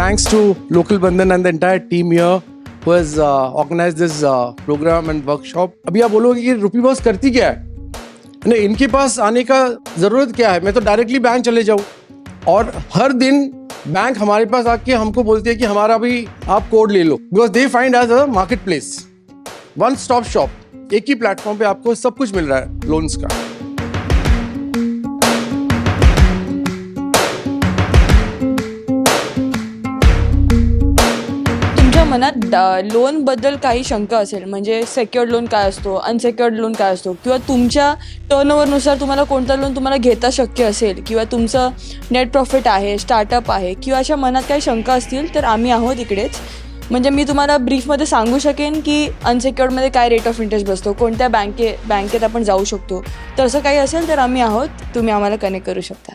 thanks to Local Bandhan and the entire team here who has organized this program and workshop. अभी आप बोलोगे कि RuPay boss करती क्या है? नहीं, इनके पास आने का ज़रूरत क्या है? मैं तो डायरेक्टली बैंक चले जाऊँ और हर दिन बैंक हमारे पास आके हमको बोलती है कि हमारा भी आप कोड ले low, because they find as a market place, one stop shop, एक ही प्लेटफॉर्म पे आपको सब कुछ मिल रहा है लोन्स का. तुमच्या मनात लोन बद्दल काही शंका असेल, म्हणजे सेक्युअर्ड लोन काय असतो, अनसेक्युअर्ड लोन काय असतो, किंवा तुमच्या टर्नओव्हरनुसार तुम्हाला कोणता लोन तुम्हाला घेता शक्य असेल, किंवा तुमचं नेट प्रॉफिट आहे, स्टार्टअप आहे, किंवा अशा मनात काही शंका असतील तर आम्ही आहोत इकडेच. म्हणजे मी तुम्हाला ब्रीफमध्ये सांगू शकेन की अनसेक्युअर्डमध्ये काय रेट ऑफ इंटरेस्ट बसतो, कोणत्या बँकेत आपण जाऊ शकतो. तर असं काही असेल तर आम्ही आहोत, तुम्ही आम्हाला कनेक्ट करू शकता.